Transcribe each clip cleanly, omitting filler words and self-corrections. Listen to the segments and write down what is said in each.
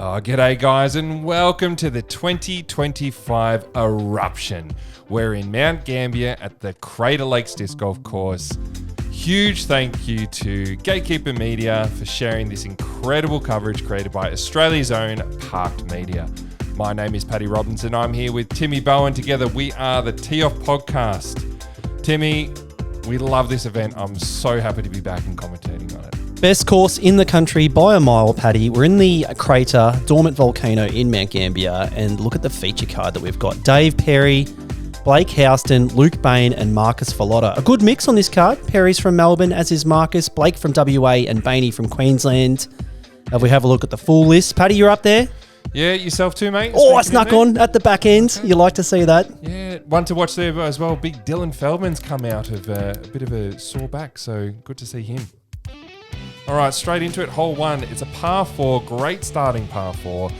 Oh, g'day guys, and welcome to the 2025 Eruption. We're in Mount Gambier at the Crater Lakes Disc Golf Course. Huge thank you to Gatekeeper Media for sharing this incredible coverage created by Australia's own Parked Media. My name is Paddy Robinson. I'm here with Timmy Bowen. Together we are the Tee Off Podcast. Timmy, we love this event. I'm so happy to be back and commentating on it. Best course in the country by a mile, Paddy. We're in the crater, dormant volcano in Mount Gambier, and look at the feature card that we've got. Dave Perry, Blake Houston, Luke Bayne, and Markus Villota. A good mix on this card. Perry's from Melbourne, as is Markus, Blake from WA, and Bayne from Queensland. If we have a look at the full list. Paddy, you're up there? Yeah, yourself too, mate. Oh, I snuck on at the back end. You like to see that? Yeah, one to watch there as well. Big Dylan Feldman's come out of a bit of a sore back, so good to see him. All right, straight into it. Hole one. It's a par 4, great starting par 4,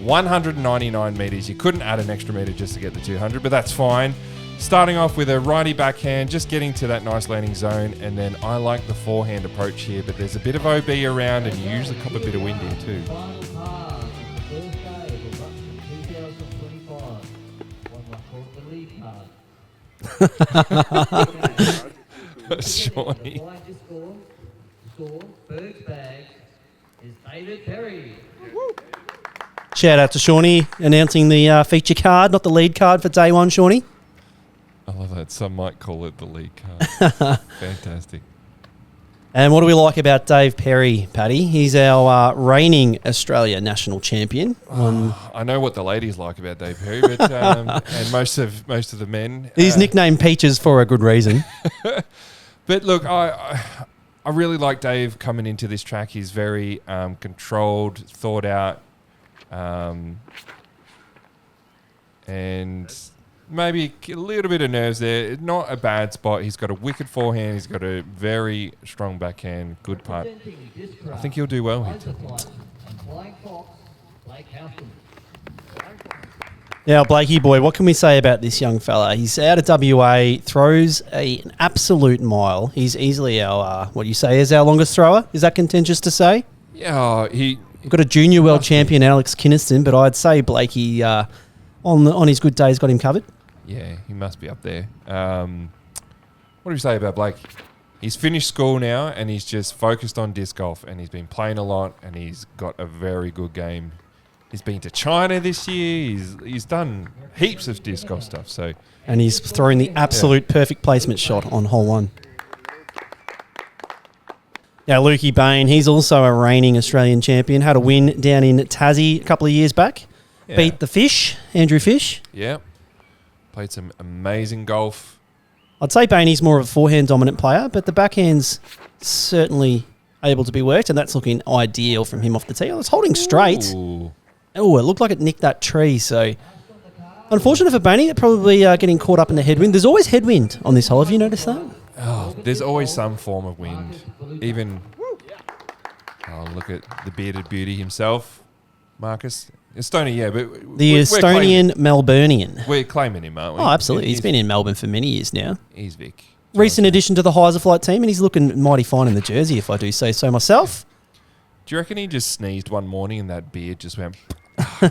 199 metres. You couldn't add an extra metre just to get the 200, but that's fine. Starting off with a righty backhand, just getting to that nice landing zone, and then I like the forehand approach here, but there's a bit of OB around, and you usually cop a bit of wind here too. Shawnee. First bag is David Perry. Shout out to Shawnee announcing the feature card, not the lead card for day one, Shawnee. I love that. Some might call it the lead card. Fantastic. And what do we like about Dave Perry, Paddy? He's our reigning Australia national champion. I know what the ladies like about Dave Perry, but and most of the men. He's nicknamed Peaches for a good reason. But look, I really like Dave coming into this track. He's very controlled, thought out, and maybe a little bit of nerves there. Not a bad spot. He's got a wicked forehand. He's got a very strong backhand. Good putt. I think he'll do well here. Now, Blakey boy, what can we say about this young fella? He's out of WA, throws an absolute mile. He's easily our, what you say is our longest thrower. Is that contentious to say? Yeah, We've got a junior world champion, Alex Kinniston, but I'd say Blakey, on his good days, got him covered. Yeah, he must be up there. What do you say about Blake? He's finished school now, and he's just focused on disc golf, and he's been playing a lot, and he's got a very good game. He's been to China this year. He's done heaps of disc golf stuff. And he's thrown the absolute perfect placement shot on hole one. Now, Lukey Bayne, he's also a reigning Australian champion. Had a win down in Tassie a couple of years back. Yeah. Beat the Fish, Andrew Fish. Yeah. Played some amazing golf. I'd say Bayne's more of a forehand dominant player, but the backhand's certainly able to be worked, and that's looking ideal from him off the tee. I was holding straight. Ooh. Oh, it looked like it nicked that tree. So, unfortunate for Bayne, they're probably getting caught up in the headwind. There's always headwind on this hole. Have you noticed that? Oh, there's always some form of wind. Even, look at the bearded beauty himself, Markus. Estonian, yeah, but the Estonian Melburnian. We're claiming him, aren't we? Oh, absolutely. He's been in Melbourne for many years now. He's Vic. Recent addition to the Heiser Flight team, and he's looking mighty fine in the jersey, if I do say so myself. Do you reckon he just sneezed one morning and that beard just went,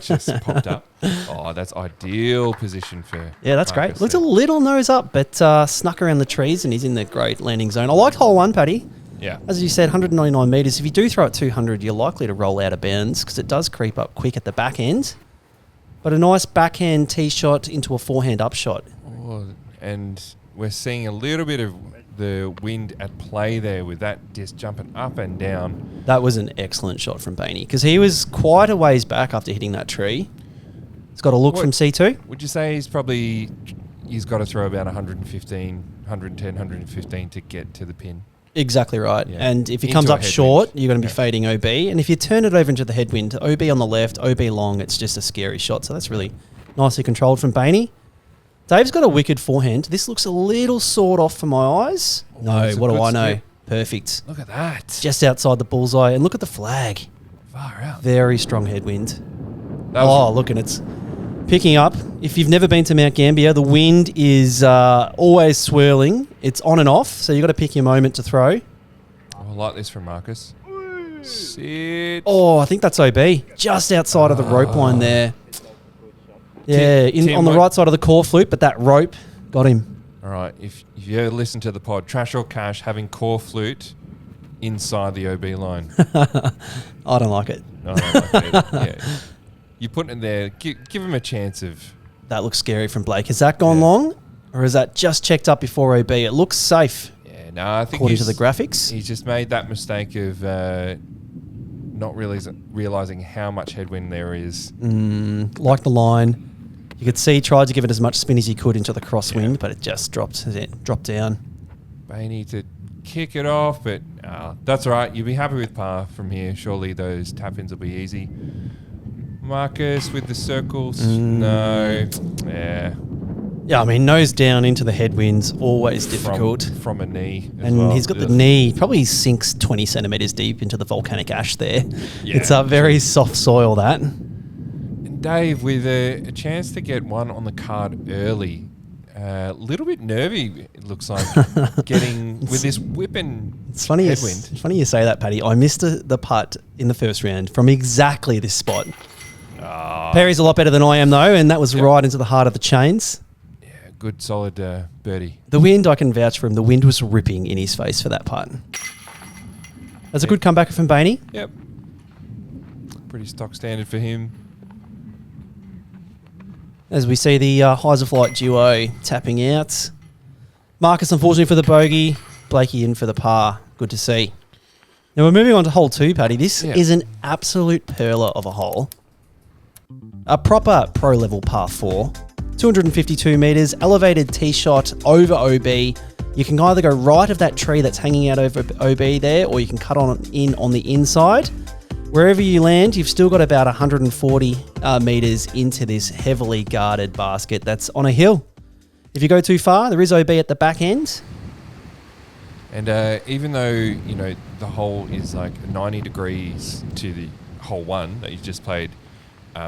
just popped up? Oh, that's ideal position for Yeah, that's Markus great. Looks a little nose up, but snuck around the trees, and he's in the great landing zone. I liked hole one, Paddy. Yeah. As you said, 199 metres. If you do throw it 200, you're likely to roll out of bounds because it does creep up quick at the back end. But a nice backhand tee shot into a forehand upshot. Oh, and we're seeing a little bit of the wind at play there with that disc jumping up and down. That was an excellent shot from Bayne because he was quite a ways back after hitting that tree. He's got a look from C2. Would you say he's got to throw about 110, to get to the pin? Exactly right. Yeah. And if he Into comes a up headwind. short, you're going to be fading OB. And if you turn it over into the headwind, OB on the left, OB long, it's just a scary shot. So that's really nicely controlled from Bayne. Dave's got a wicked forehand. This looks a little sawed off for my eyes. No, what do I know? Split. Perfect. Look at that. Just outside the bullseye. And look at the flag. Far out. Very strong headwind. Look, and it's picking up. If you've never been to Mount Gambier, the wind is always swirling. It's on and off, so you've got to pick your moment to throw. I like this from Markus. Sit. Oh, I think that's OB. Just outside of the rope line there. Yeah, Tim, on the right side of the core flute, but that rope got him. All right, if you ever listen to the pod, Trash or Cash having core flute inside the OB line. I don't like it. I don't like it either. Yeah. You're putting it there. Give him a chance of... That looks scary from Blake. Has that gone long? Or is that just checked up before OB? It looks safe. Yeah, no, I think according to the graphics. He's just made that mistake of not realising how much headwind there is. Like the line. You could see he tried to give it as much spin as he could into the crosswind, but it just dropped down. Bayne to kick it off, but that's all right. You'll be happy with par from here. Surely those tap-ins will be easy. Marcus with the circles. No. Yeah. Yeah, I mean, nose down into the headwinds, always difficult. From a knee as and well. he's got the knee, probably sinks 20 centimetres deep into the volcanic ash there. Yeah. It's a very soft soil, that. And Dave, with a chance to get one on the card early, a little bit nervy, it looks like, getting with this whipping headwind. It's funny you say that, Paddy. I missed the putt in the first round from exactly this spot. Perry's a lot better than I am, though, and that was right into the heart of the chains. Yeah, good, solid birdie. The wind, I can vouch for him. The wind was ripping in his face for that putt. That's a good comeback from Bayne. Yep. Pretty stock standard for him. As we see the Highs of Flight duo tapping out. Marcus, unfortunately, for the bogey. Blakey in for the par. Good to see. Now we're moving on to hole 2, Paddy. This is an absolute perler of a hole. A proper pro-level par 4. 252 metres, elevated tee shot over OB. You can either go right of that tree that's hanging out over OB there, or you can cut in on the inside. Wherever you land, you've still got about 140 metres into this heavily guarded basket that's on a hill. If you go too far, there is OB at the back end. And even though, you know, the hole is like 90 degrees to the hole 1 that you just played,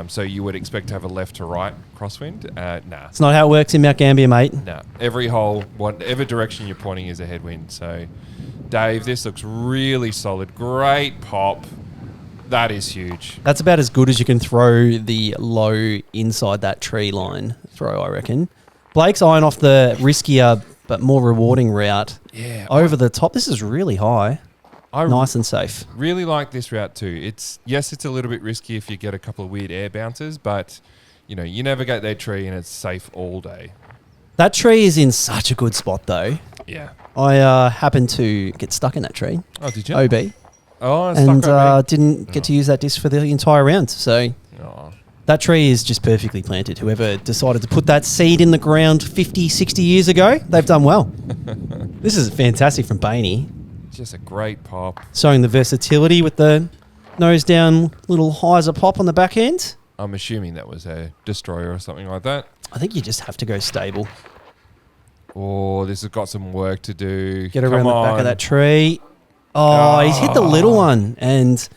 so you would expect to have a left to right crosswind. Nah. It's not how it works in Mount Gambier, mate. Nah. Every hole, whatever direction you're pointing is a headwind. So, Dave, this looks really solid. Great pop. That is huge. That's about as good as you can throw the low inside that tree line throw, I reckon. Blake's eyeing off the riskier but more rewarding route. Yeah. Over the top. This is really high. Nice and safe. Really like this route too. It's a little bit risky if you get a couple of weird air bounces, but you know, you navigate that tree and it's safe all day. That tree is in such a good spot though. Yeah. I happened to get stuck in that tree. Oh, did you? OB. Oh, and didn't get to use that disc for the entire round. So that tree is just perfectly planted. Whoever decided to put that seed in the ground 50, 60 years ago, they've done well. This is fantastic from Bayne. Just a great pop. Showing the versatility with the nose down little hyzer pop on the back end. I'm assuming that was a destroyer or something like that. I think you just have to go stable. Oh, this has got some work to do. Get around the back of that tree. Oh, he's hit the little one. And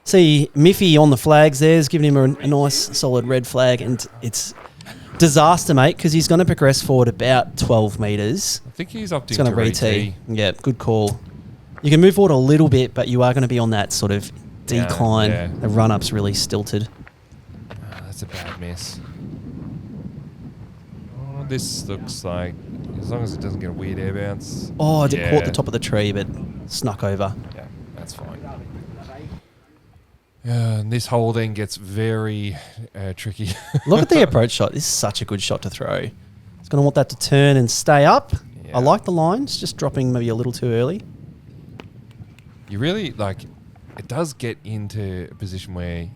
see, Miffy on the flags there is giving him a nice solid red flag. And it's disaster, mate, because he's going to progress forward about 12 metres. I think he's opting to re-tee. Yeah, good call. You can move forward a little bit, but you are going to be on that sort of decline. Yeah. The run-up's really stilted. That's a bad miss. Oh, this looks like, as long as it doesn't get a weird air bounce. Oh, it caught the top of the tree, but snuck over. Yeah, that's fine. And this hole then gets very tricky. Look at the approach shot. This is such a good shot to throw. It's going to want that to turn and stay up. Yeah. I like the lines, just dropping maybe a little too early. You really, it does get into a position where,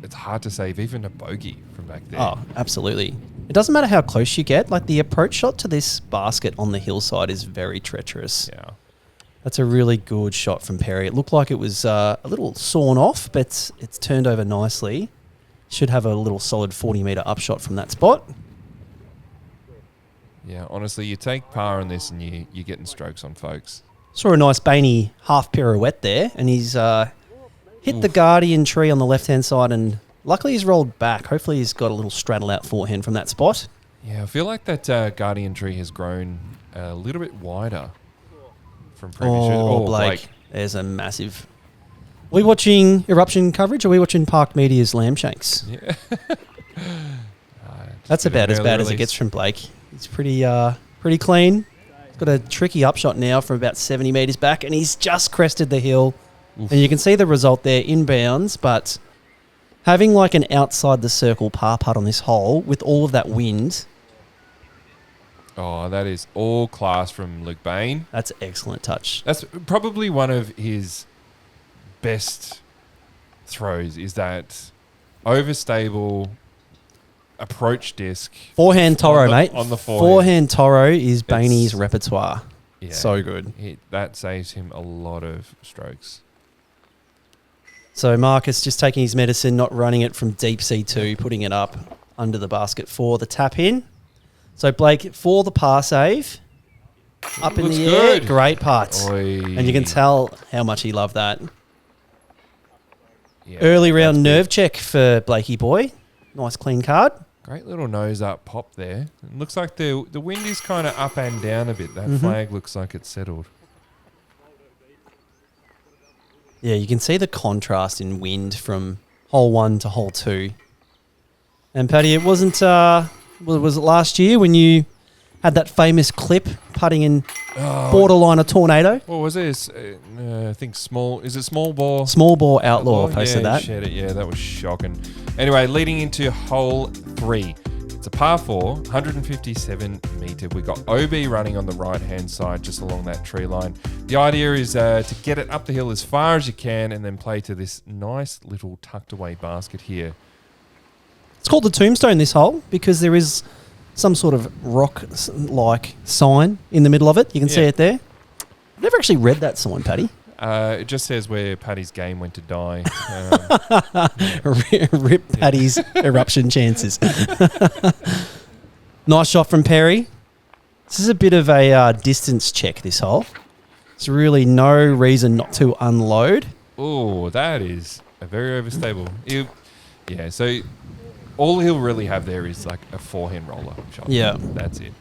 it's hard to save even a bogey from back there. Oh, absolutely. It doesn't matter how close you get. Like, the approach shot to this basket on the hillside is very treacherous. Yeah. That's a really good shot from Perry. It looked like it was a little sawn off, but it's turned over nicely. Should have a little solid 40-metre upshot from that spot. Yeah, honestly, you take par on this and you're getting strokes on folks. Saw a nice Bayne half pirouette there, and he's hit the Guardian tree on the left-hand side, and luckily he's rolled back. Hopefully he's got a little straddle out forehand from that spot. Yeah, I feel like that Guardian tree has grown a little bit wider from previous years. Oh, Blake. There's a massive... we watching Eruption coverage or are we watching Park Media's Lamb Shanks? Yeah. That's about as bad as it gets from Blake. He's pretty clean. He's got a tricky upshot now from about 70 metres back, and he's just crested the hill. Oof. And you can see the result there inbounds, but having like an outside the circle par putt on this hole with all of that wind. Oh, that is all class from Luke Bayne. That's an excellent touch. That's probably one of his best throws, is that overstable approach disc. Forehand Toro, mate. On the forehand Toro is Bayne's repertoire. Yeah, so good. That saves him a lot of strokes. So Marcus just taking his medicine, not running it from deep C2, putting it up under the basket for the tap in. So Blake for the par save. Up in the air. Great putt. Oy. And you can tell how much he loved that. Yeah, early round nerve check for Blakey boy. Nice clean card. Great little nose up pop there. It looks like the wind is kind of up and down a bit. That flag looks like it's settled. Yeah, you can see the contrast in wind from hole 1 to hole 2. And Paddy, it wasn't, was it last year when you had that famous clip putting in borderline a tornado? What was this? I think small. Is it small ball? Small ball outlaw posted that. Shared it. Yeah, that was shocking. Anyway, leading into hole 3. It's a par 4, 157 metre. We've got OB running on the right-hand side just along that tree line. The idea is to get it up the hill as far as you can and then play to this nice little tucked away basket here. It's called the tombstone, this hole, because there is some sort of rock-like sign in the middle of it. You can see it there. I've never actually read that sign, Paddy. It just says where Paddy's game went to die. Rip Paddy's eruption chances. Nice shot from Perry. This is a bit of a distance check, this hole. There's really no reason not to unload. Oh, that is a very overstable. So all he'll really have there is like a forehand roller shot. Yeah. That's it.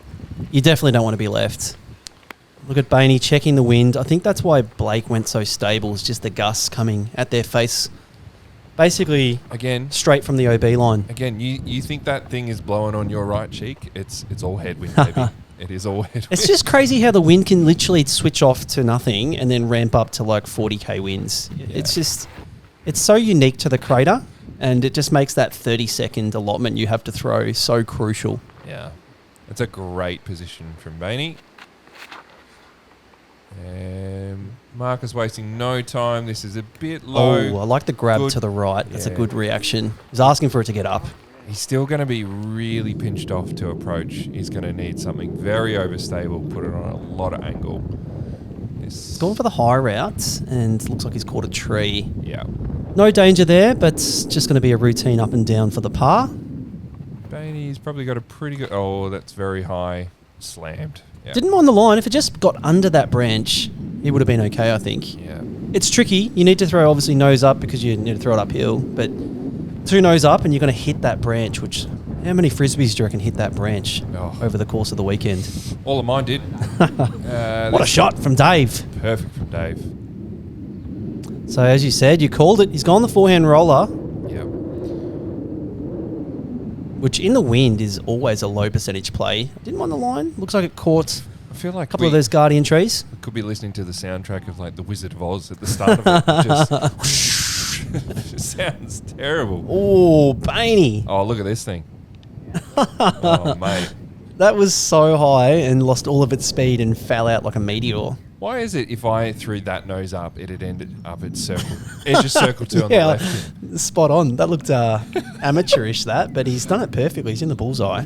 You definitely don't want to be left. Look at Bayne checking the wind. I think that's why Blake went so stable. It's just the gusts coming at their face. Basically, again, straight from the OB line. Again, you think that thing is blowing on your right cheek. It's all headwind, baby. It is all headwind. It's just crazy how the wind can literally switch off to nothing and then ramp up to like 40k winds. Yeah. It's so unique to the crater, and it just makes that 30-second allotment you have to throw so crucial. Yeah. It's a great position from Bayne. Marcus wasting no time. This is a bit low. Oh, I like the grab to the right. That's a good reaction. He's asking for it to get up. He's still going to be really pinched off to approach. He's going to need something very overstable, put it on a lot of angle. He's going for the high route and looks like he's caught a tree. Yeah. No danger there, but it's just going to be a routine up and down for the par. Bayne's probably got a pretty good... Oh, that's very high. Slammed. Yeah. Didn't mind the line. If it just got under that branch, it would have been okay, I think. Yeah. It's tricky. You need to throw, obviously, nose up because you need to throw it uphill. But 2 nose up and you're going to hit that branch, which... How many Frisbees do you reckon hit that branch over the course of the weekend? All of mine did. What a shot from Dave. Perfect from Dave. So, as you said, you called it. He's gone the forehand roller. Yeah. Which in the wind is always a low percentage play. Didn't mind the line. Looks like it caught I feel like a couple of those guardian trees. We could be listening to the soundtrack of like The Wizard of Oz at the start of it. Just sounds terrible. Oh, Bayne. Oh, look at this thing. Oh, mate. That was so high and lost all of its speed and fell out like a meteor. Why is it if I threw that nose up, it had ended up at circle? It's just circle 2 on the left. Spot on. That looked amateurish, but he's done it perfectly. He's in the bullseye.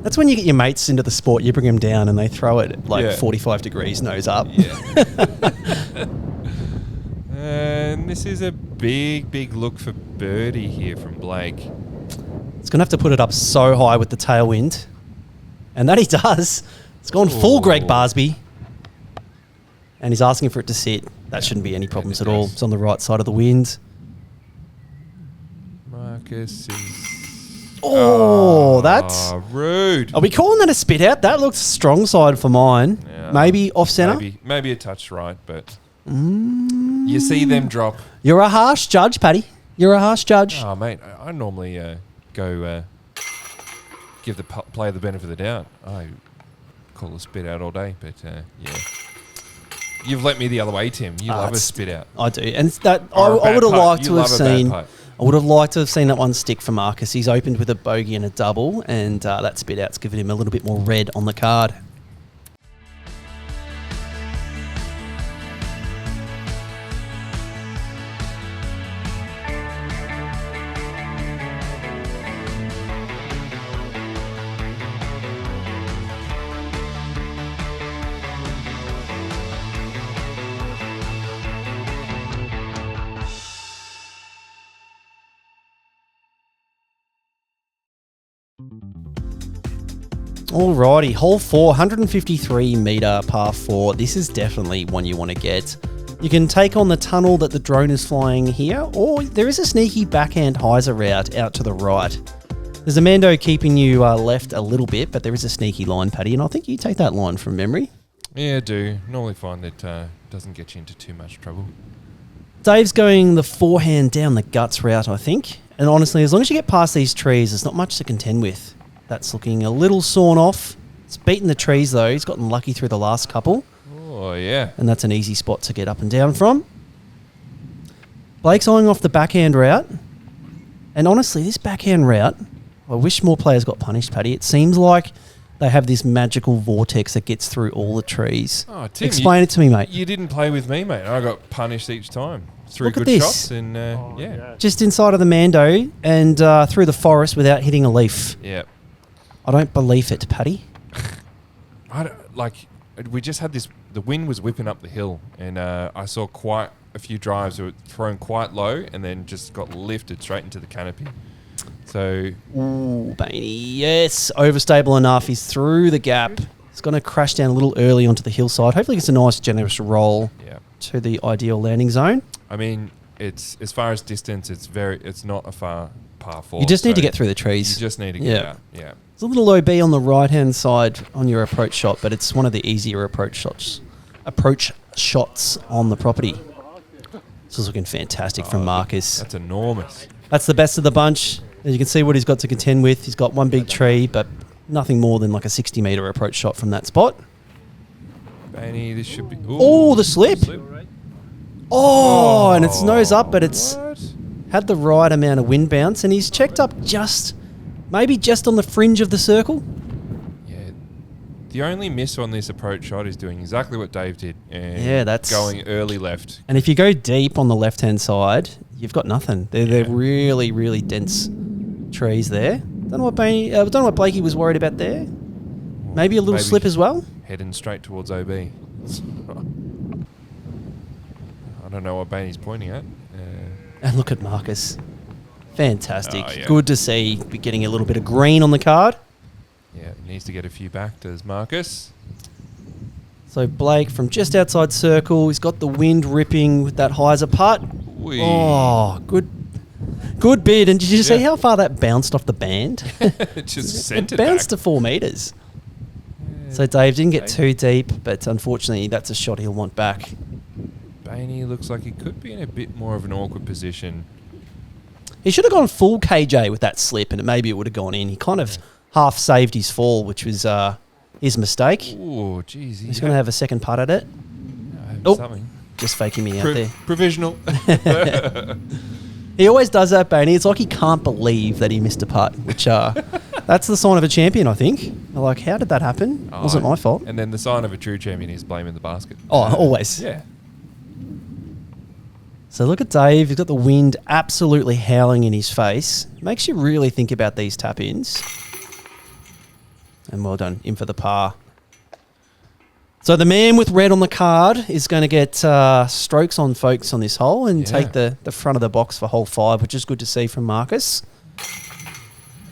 That's when you get your mates into the sport, you bring them down and they throw it at 45 degrees nose up. Yeah. And this is a big look for birdie here from Blake. He's going to have to put it up so high with the tailwind. And that he does. It's gone full Greg Barsby. And he's asking for it to sit. That shouldn't be any problems at all. It's on the right side of the wind. Marcus is... Oh, that's... rude. Are we calling that a spit out? That looks strong side for mine. Yeah, maybe off centre? Maybe a touch right, but... You see them drop. You're a harsh judge, Paddy. You're a harsh judge. Oh, mate, I normally go give the player the benefit of the doubt. I call a spit out all day, but yeah. You've let me the other way, Tim. You love a spit out. I do. And that Or a I would have bad liked putt. to You have love a bad seen... putt. I would have liked to have seen that one stick for Marcus. He's opened with a bogey and a double, and that spit out's given him a little bit more red on the card. Alrighty, hole 4, 153 metre par 4. This is definitely one you want to get. You can take on the tunnel that the drone is flying here, or there is a sneaky backhand hyzer route out to the right. There's a Mando keeping you left a little bit, but there is a sneaky line, Paddy, and I think you take that line from memory. Yeah, I do. Normally find that doesn't get you into too much trouble. Dave's going the forehand down the guts route, I think. And honestly, as long as you get past these trees, there's not much to contend with. That's looking a little sawn off. It's beaten the trees, though. He's gotten lucky through the last couple. Oh, yeah. And that's an easy spot to get up and down from. Blake's eyeing off the backhand route. And honestly, this backhand route, I wish more players got punished, Paddy. It seems like they have this magical vortex that gets through all the trees. Oh, Tim, explain it to me, mate. You didn't play with me, mate. I got punished each time. Through Look at good this. shots and, yeah. Just inside of the Mando and through the forest without hitting a leaf. Yeah. I don't believe it, Paddy. We just had this, the wind was whipping up the hill, and I saw quite a few drives that were thrown quite low and then just got lifted straight into the canopy. So, Ooh, Bayne, yes, overstable enough. He's through the gap. He's going to crash down a little early onto the hillside. Hopefully it's a nice, generous roll yeah. to the ideal landing zone. I mean, it's as far as distance, it's not a far par 4. You just need to so get through the trees. You just need to get out. Yeah. It's a little OB on the right-hand side on your approach shot, but it's one of the easier approach shots on the property. This is looking fantastic from Marcus. That's enormous. That's the best of the bunch. As you can see what he's got to contend with. He's got one big tree, but nothing more than like a 60-metre approach shot from that spot. Bayne, this should be... Oh, the slip. Oh, and it's nose up, but it's What? had the right amount of wind bounce, and he's checked up maybe just on the fringe of the circle. Yeah. The only miss on this approach shot is doing exactly what Dave did. And Yeah, that's- going early left. And if you go deep on the left-hand side, you've got nothing. They're really, really dense trees there. Don't know what Blakey was worried about there. Maybe a little slip as well. Heading straight towards OB. I don't know what Bayne's pointing at. And look at Marcus. Fantastic. Oh, yeah. Good to see be getting a little bit of green on the card. Yeah, needs to get a few back, does Marcus. So Blake from just outside circle. He's got the wind ripping with that hyzer putt. Whee. Oh, good bid. And did you see Yeah. how far that bounced off the band? It just It sent it bounced back. to 4 metres. So Dave didn't get too deep, but unfortunately that's a shot he'll want back. Bayne looks like he could be in a bit more of an awkward position. He should have gone full KJ with that slip, and maybe it would have gone in. He kind of half saved his fall, which was his mistake. Oh, jeez. He's going to have a second putt at it. Oh, Oh. something. Just faking me out there. Provisional. He always does that, Bayne. It's like he can't believe that he missed a putt, which that's the sign of a champion, I think. Like, how did that happen? It wasn't my fault. And then the sign of a true champion is blaming the basket. Oh, always. Yeah. So look at Dave. He's got the wind absolutely howling in his face. Makes you really think about these tap-ins. And well done. In for the par. So the man with red on the card is going to get strokes on folks on this hole and take the front of the box for hole 5, which is good to see from Marcus.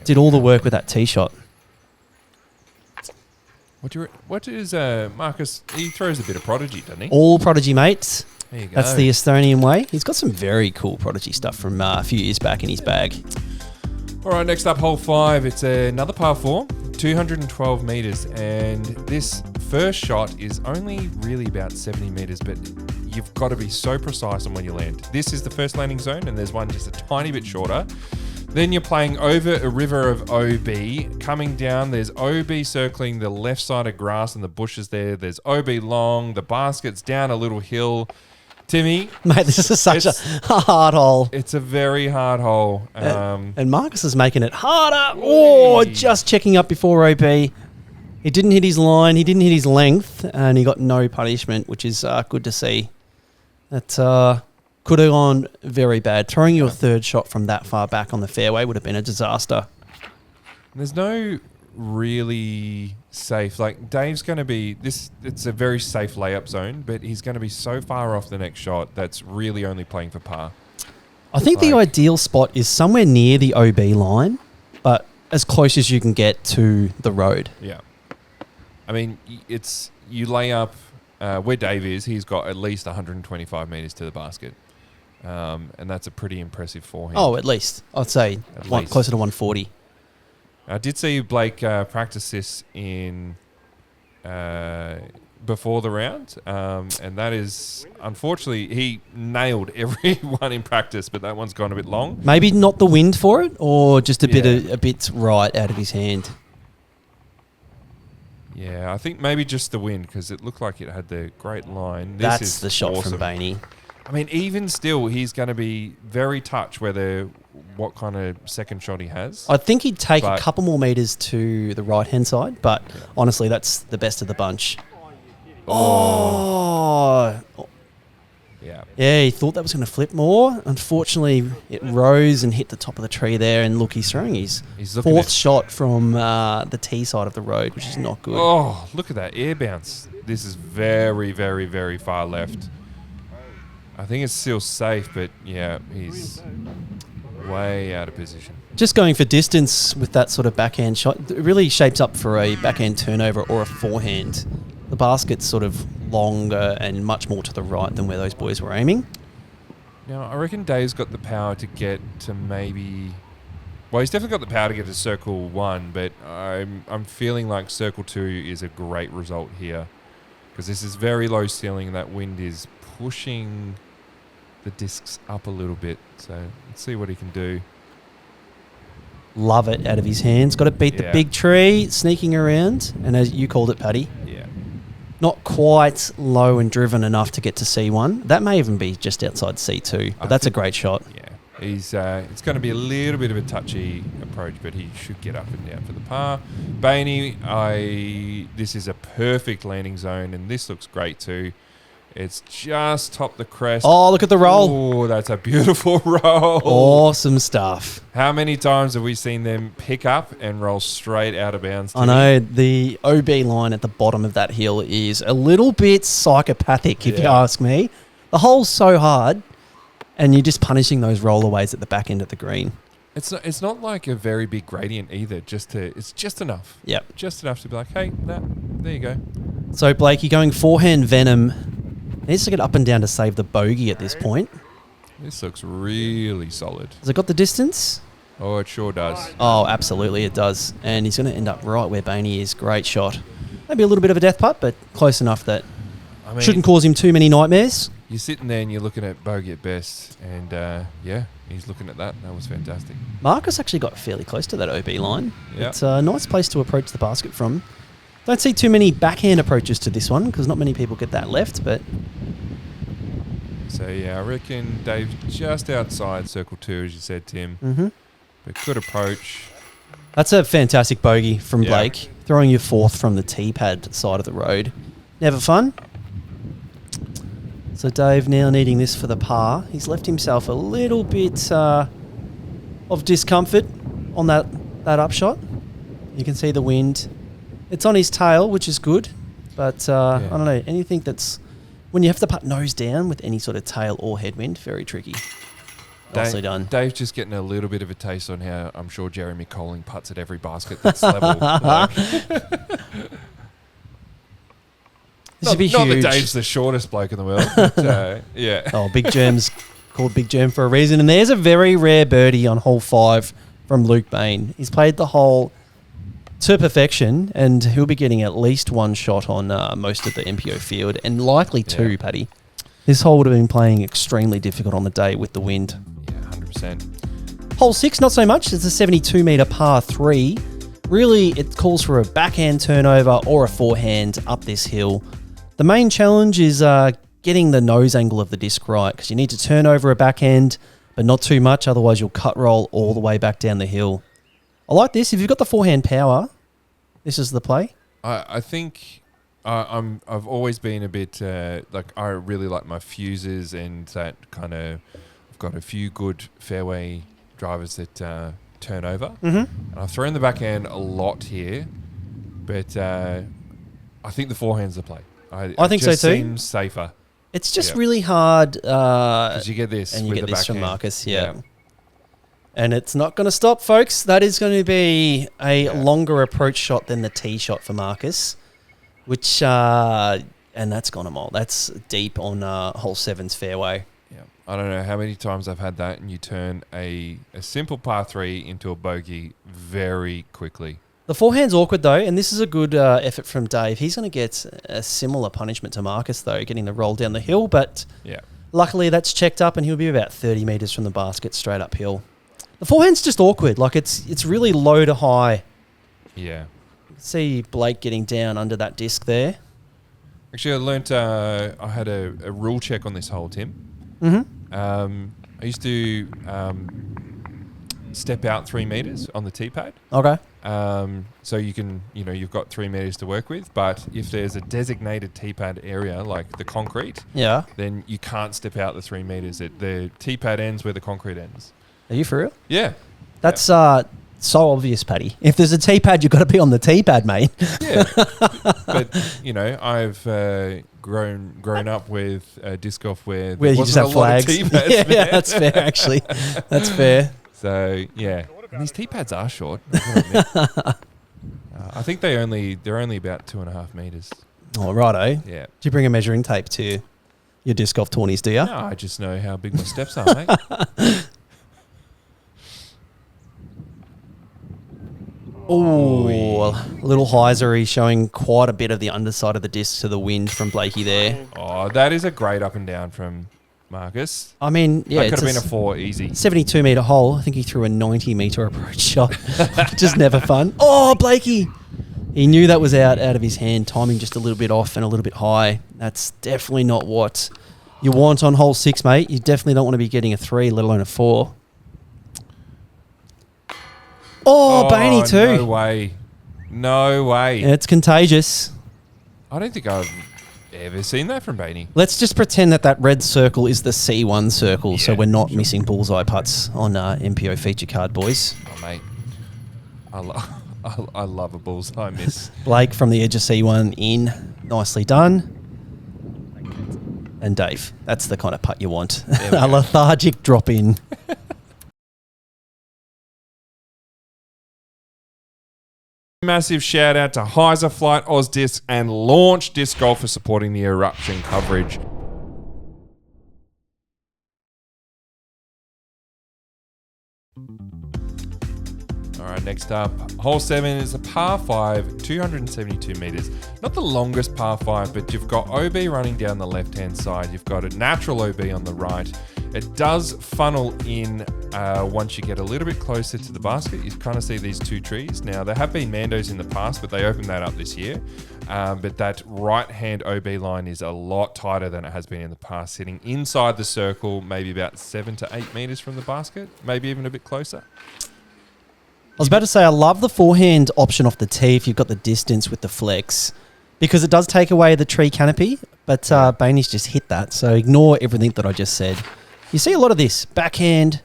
Did all the work with that tee shot. What is Marcus? He throws a bit of prodigy, doesn't he? All Prodigy mates. There you go. That's the Estonian way. He's got some very cool Prodigy stuff from a few years back in his bag. All right, next up, hole 5. It's another par 4, 212 metres, and this first shot is only really about 70 metres, but you've got to be so precise on when you land. This is the first landing zone, and there's one just a tiny bit shorter. Then you're playing over a river of OB. Coming down, there's OB circling the left side of grass and the bushes there. There's OB long. The basket's down a little hill. Timmy. Mate, this is such a hard hole. It's a very hard hole. And Marcus is making it harder. Oh, just checking up before OB. He didn't hit his line. He didn't hit his length. And he got no punishment, which is good to see. That could have gone very bad. Throwing your third shot from that far back on the fairway would have been a disaster. There's no really safe, like Dave's going to be it's a very safe layup zone, but he's going to be so far off the next shot that's really only playing for par. I think the ideal spot is somewhere near the OB line, but as close as you can get to the road. Yeah. I mean, it's you lay up where Dave is, he's got at least 125 metres to the basket. And that's a pretty impressive forehand. Oh, at least. I'd say closer to 140. I did see Blake practice this in before the round, and that is, unfortunately, he nailed every one in practice, but that one's gone a bit long. Maybe not the wind for it, or just a bit right out of his hand. Yeah, I think maybe just the wind, because it looked like it had the great line. This is the shot awesome from Bayne. I mean, even still, he's going to be very touch what kind of second shot he has. I think he'd take a couple more metres to the right-hand side, but honestly, that's the best of the bunch. Oh. Yeah. Yeah, he thought that was going to flip more. Unfortunately, it rose and hit the top of the tree there, and look, he's throwing his fourth shot from the tee side of the road, which is not good. Oh, look at that air bounce. This is very, very, very far left. I think it's still safe, but yeah, he's way out of position. Just going for distance with that sort of backhand shot, it really shapes up for a backhand turnover or a forehand. The basket's sort of longer and much more to the right than where those boys were aiming. Now, I reckon Dave's got the power to get to maybe... Well, he's definitely got the power to get to circle 1, but I'm feeling like circle 2 is a great result here, because this is very low ceiling and that wind is pushing the discs up a little bit. So let's see what he can do. Love it out of his hands. Got to beat the big tree, sneaking around. And as you called it, Paddy, not quite low and driven enough to get to C1. That may even be just outside C2, but that's a great shot. Yeah, he's it's going to be a little bit of a touchy approach, but he should get up and down for the par. Bayne, this is a perfect landing zone, and this looks great too. It's just top the crest. Oh, look at the roll. Oh, that's a beautiful roll. Awesome stuff. How many times have we seen them pick up and roll straight out of bounds? I know. The OB line at the bottom of that hill is a little bit psychopathic, if you ask me. The hole's so hard, and you're just punishing those rollaways at the back end of the green. It's not like a very big gradient either. It's just enough. Yep. Just enough to be like, hey, there you go. So, Blakey going forehand venom. Needs to get up and down to save the bogey at this point. This looks really solid. Has it got the distance? Oh, it sure does. Oh, absolutely it does. And he's going to end up right where Bayne is. Great shot. Maybe a little bit of a death putt, but close enough that shouldn't cause him too many nightmares. You're sitting there and you're looking at bogey at best. And, he's looking at that. That was fantastic. Marcus actually got fairly close to that OB line. Yep. It's a nice place to approach the basket from. Don't see too many backhand approaches to this one because not many people get that left, but... So, I reckon Dave just outside circle 2, as you said, Tim. Mm-hmm. But good approach. That's a fantastic bogey from Blake. Throwing your fourth from the tee pad side of the road. Never fun. So Dave now needing this for the par. He's left himself a little bit of discomfort on that upshot. You can see the wind. It's on his tail, which is good. But I don't know, anything that's... When you have to putt nose down with any sort of tail or headwind, very tricky. Nicely done. Dave's just getting a little bit of a taste on how I'm sure Jeremy Colling putts at every basket that's level. This would be not huge. that Dave's the shortest bloke in the world. But, Oh, Big Germ's called Big Germ for a reason. And there's a very rare birdie on hole 5 from Luke Bayne. He's played the hole to perfection, and he'll be getting at least one shot on most of the MPO field, and likely two, Paddy. This hole would have been playing extremely difficult on the day with the wind. Yeah, 100%. Hole 6, not so much. It's a 72-metre par 3. Really, it calls for a backhand turnover or a forehand up this hill. The main challenge is getting the nose angle of the disc right, because you need to turn over a backhand, but not too much, otherwise you'll cut roll all the way back down the hill. I like this. If you've got the forehand power, this is the play. I think I've always been a bit like I really like my fuses and that kind of. I've got a few good fairway drivers that turn over. Mm-hmm. And I've thrown the backhand a lot here, but I think the forehand's the play. I think so too. Seems safer. It's just really hard. Because you get this and you with get the this from backhand. Marcus, yeah. And it's not going to stop, folks. That is going to be a longer approach shot than the tee shot for Marcus, which and that's gone a mile. That's deep on hole 7's fairway. Yeah, I don't know how many times I've had that, and you turn a simple par 3 into a bogey very quickly. The forehand's awkward though, and this is a good effort from Dave. He's going to get a similar punishment to Marcus though, getting the roll down the hill, but luckily that's checked up and he'll be about 30 metres from the basket straight uphill. The forehand's just awkward. Like it's really low to high. Yeah. You can see Blake getting down under that disc there. Actually, I learnt I had a rule check on this hole, Tim. Mm-hmm. I used to step out 3 meters on the tee pad. Okay. So you can, you've got 3 meters to work with, but if there's a designated tee pad area like the concrete, then you can't step out the 3 meters. The tee pad ends where the concrete ends. Are you for real? Yeah. That's so obvious, Paddy. If there's a tee pad, you've got to be on the tee pad, mate. Yeah. But, I've grown up with disc golf where you just have flags. Tee pads, yeah, that's fair, actually. That's fair. So, yeah. And these tee pads are short. I think they're only about 2.5 meters. Oh, righto. Yeah. Do you bring a measuring tape to your disc golf tourneys, do you? No, I just know how big my steps are, mate. Oh, a little hyzery showing quite a bit of the underside of the disc to the wind from Blakey there. Oh, that is a great up and down from Marcus. I mean, yeah, that could have been a 4 easy. 72-metre hole. I think he threw a 90-metre approach shot. Just never fun. Oh, Blakey! He knew that was out of his hand. Timing just a little bit off and a little bit high. That's definitely not what you want on hole 6, mate. You definitely don't want to be getting a 3, let alone a 4. Oh, Bayne too. No way. Yeah, it's contagious. I don't think I've ever seen that from Bayne. Let's just pretend that red circle is the C1 circle, so we're not missing bullseye putts on MPO feature card, boys. Oh, mate. I love a bullseye miss. Blake from the edge of C1 in. Nicely done. And Dave, that's the kind of putt you want. A lethargic drop in. Massive shout out to Heiser Flight, AusDiscs, and Launch Disc Golf for supporting the Eruption coverage. All right, next up, hole 7 is a par 5, 272 meters. Not the longest par 5, but you've got OB running down the left-hand side. You've got a natural OB on the right. It does funnel in once you get a little bit closer to the basket. You kind of see these 2 trees. Now, there have been Mandos in the past, but they opened that up this year. But that right-hand OB line is a lot tighter than it has been in the past, sitting inside the circle, maybe about 7 to 8 meters from the basket, maybe even a bit closer. I was about to say, I love the forehand option off the tee if you've got the distance with the flex, because it does take away the tree canopy, but Bayne's just hit that, so ignore everything that I just said. You see a lot of this. Backhand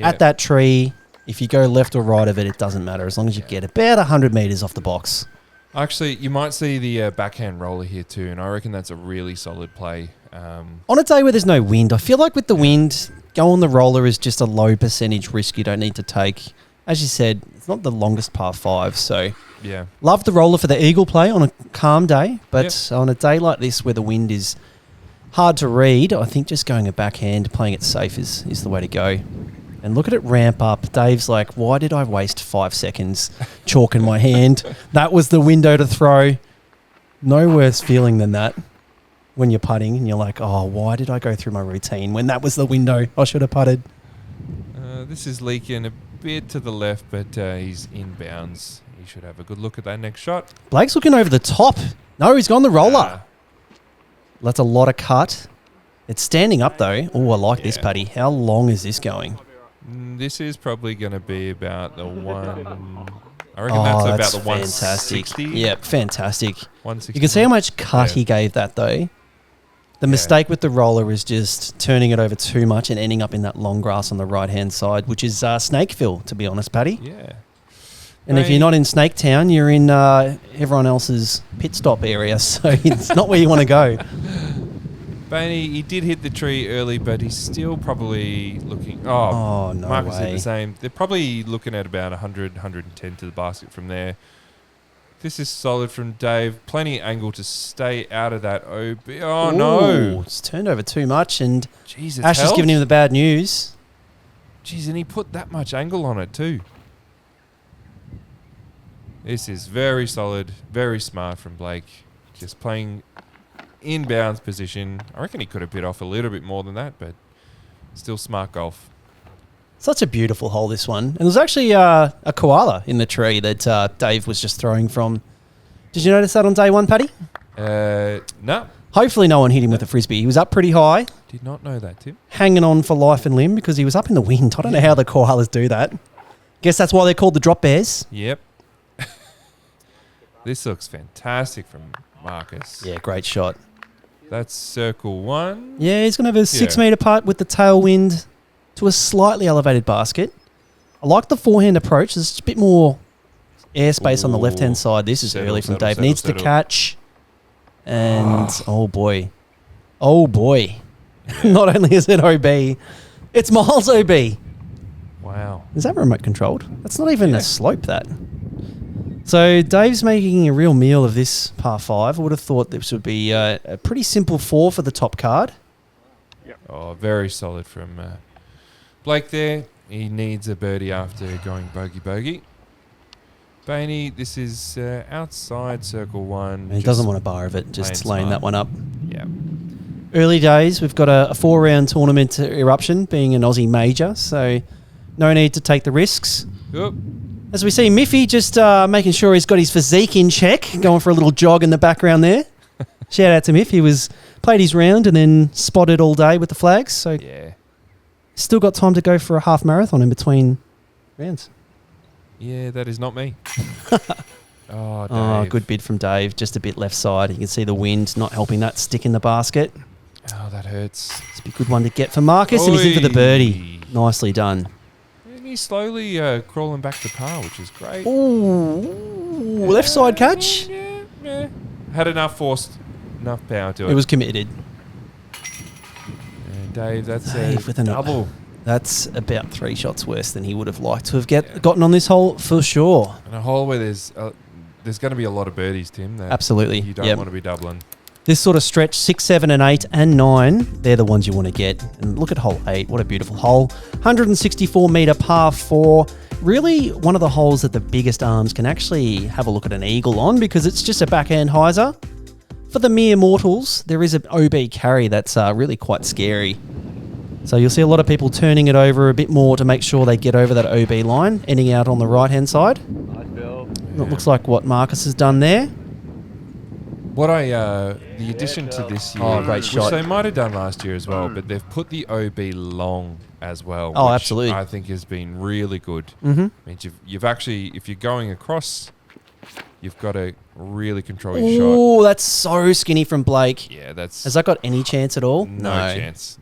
at that tree. If you go left or right of it, it doesn't matter, as long as you get about 100 metres off the box. Actually, you might see the backhand roller here too, and I reckon that's a really solid play. On a day where there's no wind, I feel like with the wind, go on the roller is just a low percentage risk you don't need to take. As you said, it's not the longest par 5, so love the roller for the eagle play on a calm day, but on a day like this where the wind is hard to read, I think just going a backhand, playing it safe is the way to go. And look at it ramp up. Dave's like, why did I waste 5 seconds chalk in my hand? That was the window to throw. No worse feeling than that. when you're putting and you're like, oh, why did I go through my routine when that was the window I should have putted? This is leaking a bit to the left, but he's inbounds. He should have a good look at that next shot. Blake's looking over the top. No, he's gone the roller. That's a lot of cut. It's standing up though. Oh, I like this, Paddy. How long is this going? This is probably going to be about the one... I reckon that's about the 160. Yep, fantastic. 160. You can see how much cut he gave that though. The mistake with the roller is just turning it over too much and ending up in that long grass on the right-hand side, which is Snakeville, to be honest, Paddy. Yeah. And if you're not in Snaketown, you're in everyone else's pit stop area, so it's not where you want to go. Bayne, he did hit the tree early, but he's still probably looking... Oh, no Markus way. did the same. They're probably looking at about 100, 110 to the basket from there. This is solid from Dave. Plenty of angle to stay out of that OB. Oh, no. It's turned over too much, and Jeez, Ash is giving him the bad news. Jeez, and he put that much angle on it too. This is very solid, very smart from Blake. Just playing inbounds position. I reckon he could have bit off a little bit more than that, but still smart golf. Such a beautiful hole, this one. And there's actually a koala in the tree that Dave was just throwing from. Did you notice that on day one, Paddy? No. Hopefully no one hit him with a frisbee. He was up pretty high. Did not know that, Tim. Hanging on for life and limb because he was up in the wind. I don't know how the koalas do that. Guess that's why they're called the drop bears. Yep. This looks fantastic from Markus. Yeah, great shot. That's circle one. Yeah, he's going to have a 6 metre putt with the tailwind to a slightly elevated basket. I like the forehand approach. There's a bit more airspace on the left-hand side. This is early from Dave. Needs to catch. And, oh boy. Oh boy. Yeah. Not only is it OB, it's Miles OB. Wow. Is that remote controlled? That's not even a slope, that. So Dave's making a real meal of this par 5. I would have thought this would be a pretty simple 4 for the top card. Yep. Oh, very solid from Blake there. He needs a birdie after going bogey. Bayne, this is outside circle one. He doesn't want a bar of it, just laying that one up. Yeah. Early days, we've got a 4-round tournament Eruption, being an Aussie major, so no need to take the risks. Oop. As we see Miffy just making sure he's got his physique in check, going for a little jog in the background there. Shout out to Miff. He played his round and then spotted all day with the flags, so still got time to go for a half marathon in between rounds. Yeah, that is not me. Oh, Dave. Oh, good bid from Dave. Just a bit left side. You can see the wind not helping that stick in the basket. Oh, that hurts. It's a good one to get for Markus, and he's in for the birdie. Nicely done. And he's slowly crawling back to par, which is great. Ooh, left side catch. Yeah. Had enough force, enough power to it. It was committed. And Dave, that's with a double. That's about 3 shots worse than he would have liked to have gotten on this hole for sure. And a hole where there's going to be a lot of birdies, Tim. Absolutely. You don't want to be doubling. This sort of stretch, 6, 7, and 8, and 9, they're the ones you want to get. And look at hole 8. What a beautiful hole. 164 metre par 4. Really one of the holes that the biggest arms can actually have a look at an eagle on because it's just a backhand hyzer. For the mere mortals, there is an OB carry that's really quite scary. So you'll see a lot of people turning it over a bit more to make sure they get over that OB line, ending out on the right-hand side. Nice, Bill. It looks like what Markus has done there. What the addition to this year, great shot. which they might have done last year as well, but they've put the OB long as well. Oh, which absolutely. I think has been really good. Mm-hmm. Means you've actually, if you're going across, you've got to really control your shot. Oh, that's so skinny from Blake. Yeah, that's... Has that got any chance at all? No chance.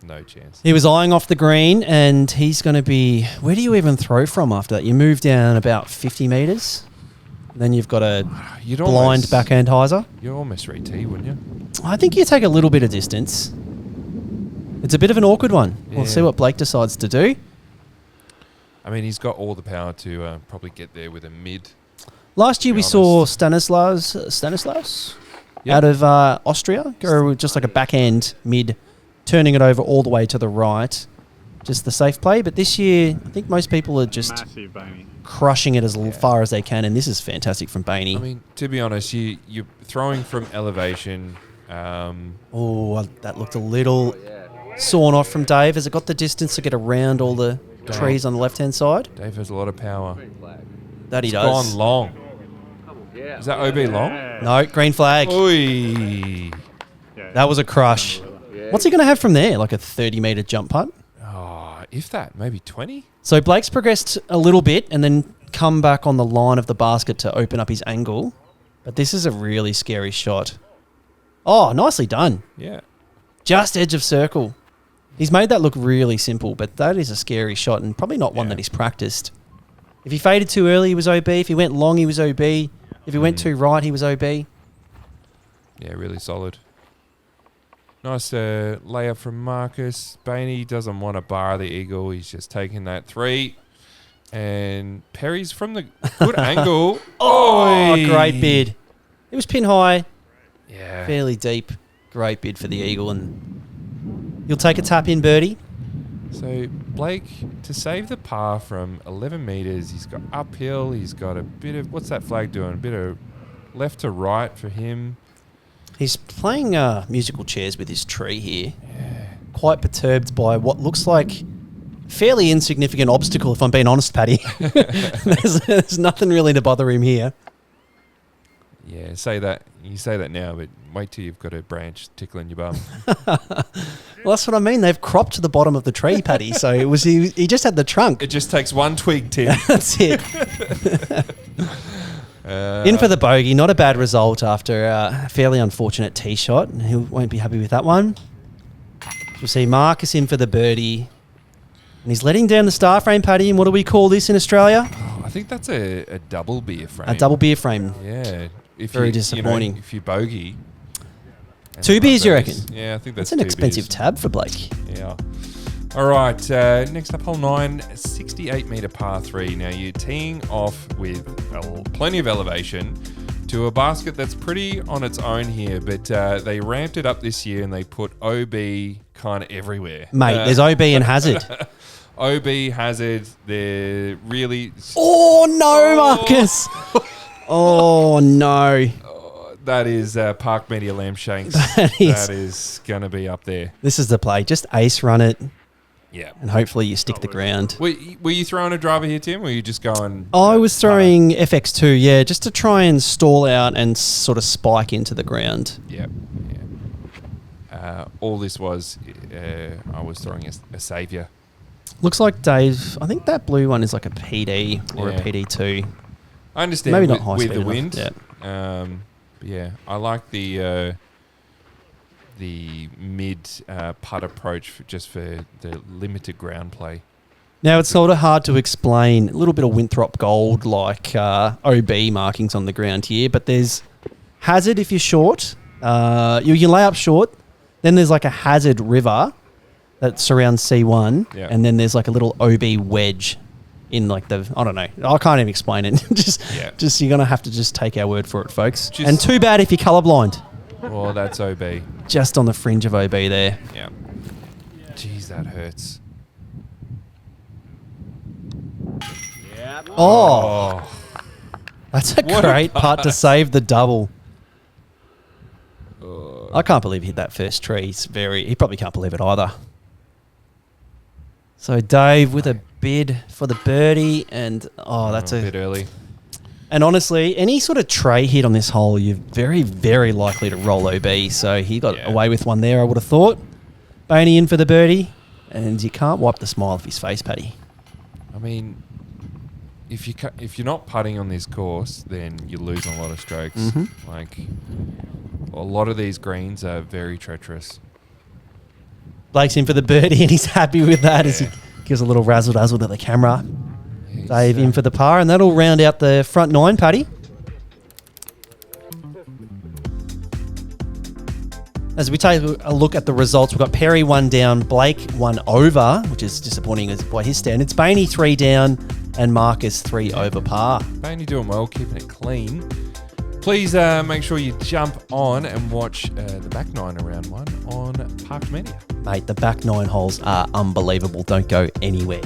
No chance. He was eyeing off the green, and he's going to be... Where do you even throw from after that? You move down about 50 metres. Then you've got a blind backhand hyzer. You almost re-tee, wouldn't you? I think you take a little bit of distance. It's a bit of an awkward one. Yeah. We'll see what Blake decides to do. I mean, he's got all the power to probably get there with a mid. Last year we saw Stanislaus out of Austria go with just like a backhand mid, turning it over all the way to the right. Just the safe play. But this year, I think most people are just crushing it as far as they can. And this is fantastic from Bayne. I mean, to be honest, you're throwing from elevation. Oh, that looked a little sawn off from Dave. Has it got the distance to get around all the trees on the left-hand side? Dave has a lot of power. That he It's does. gone long. Is that OB long? No, green flag. Oi. That was a crush. What's he going to have from there? Like a 30-metre jump putt? Oh, if that, maybe 20? So Blake's progressed a little bit and then come back on the line of the basket to open up his angle. But this is a really scary shot. Oh, nicely done. Yeah. Just edge of circle. He's made that look really simple, but that is a scary shot and probably not one that he's practiced. If he faded too early, he was OB. If he went long, he was OB. If he went too right, he was OB. Yeah, really solid. Nice layup from Markus. Bayne doesn't want to bar the eagle. He's just taking that 3. And Perry's from the good angle. Oh, Oi. great bid. It was pin high, Yeah. fairly deep. Great bid for the eagle. And you'll take a tap in, birdie. So Blake, to save the par from 11 metres, he's got uphill. He's got a bit of, what's that flag doing? A bit of left to right for him. He's playing musical chairs with his tree here. Yeah. Quite perturbed by what looks like fairly insignificant obstacle, if I'm being honest, Paddy. there's nothing really to bother him here. Yeah, say that. You say that now, but wait till you've got a branch tickling your bum. Well, that's what I mean. They've cropped to the bottom of the tree, Paddy. So it was he just had the trunk. It just takes one twig, Tim. That's it. In for the bogey. Not a bad result after a fairly unfortunate tee shot. He won't be happy with that one. We'll see Marcus in for the birdie. And he's letting down the star frame, Paddy. And what do we call this in Australia? Oh, I think that's a double beer frame. A double beer frame. Yeah. If Very you, disappointing. If you bogey. 2 beers, you reckon? Yeah, I think That's that's an 2 expensive beers. tab for Blake. Yeah. All right. Next up, hole 9, 68-metre par 3. Now, you're teeing off with plenty of elevation to a basket that's pretty on its own here, but they ramped it up this year and they put OB kind of everywhere. Mate, there's OB and Hazard. OB, Hazard, they're really... Oh, no, Marcus. Oh, no. That is Park Media Lambshanks. That is going to be up there. This is the play. Just ace run it, Yeah. and hopefully you stick the ground. Were you throwing a driver here, Tim, or were you just going... I was throwing FX2, yeah, just to try and stall out and sort of spike into the ground. Yeah. All this was, I was throwing a saviour. Looks like Dave, I think that blue one is like a PD or Yeah. a PD2. I understand Maybe with, not high with speed the enough, wind. yeah. But yeah, I like the mid putt approach just for the limited ground play. Now, it's sort of hard to explain. A little bit of Winthrop Gold like OB markings on the ground here, but there's Hazard if you're short. You can lay up short. Then there's like a Hazard river that surrounds C1, Yeah. and then there's like a little OB wedge in like the, I don't know. I can't even explain it. just you're going to have to just take our word for it, folks. And too bad if you're colourblind. Well, that's OB. Just on the fringe of OB there. Yeah. Jeez, that hurts. Oh, that's a great putt to save the double. I can't believe he hit that first tree. He probably can't believe it either. So Dave with a bid for the birdie, and that's a bit early. And honestly, any sort of tray hit on this hole, you're very, very likely to roll OB. So he got away with one there, I would have thought. Bayne in for the birdie, and you can't wipe the smile off his face, Paddy. I mean, if you're not putting on this course, then you lose a lot of strokes. Mm-hmm. Like, a lot of these greens are very treacherous. Blake's in for the birdie, and he's happy with that as he gives a little razzle-dazzle to the camera. Dave in for the par, and that'll round out the front 9, Paddy. As we take a look at the results, we've got Perry 1 down, Blake 1 over, which is disappointing by his standards. Bayne 3 down, and Marcus 3 over par. Bayne doing well, keeping it clean. Please make sure you jump on and watch the back 9 of round 1 on Park Media. Mate, the back 9 holes are unbelievable. Don't go anywhere.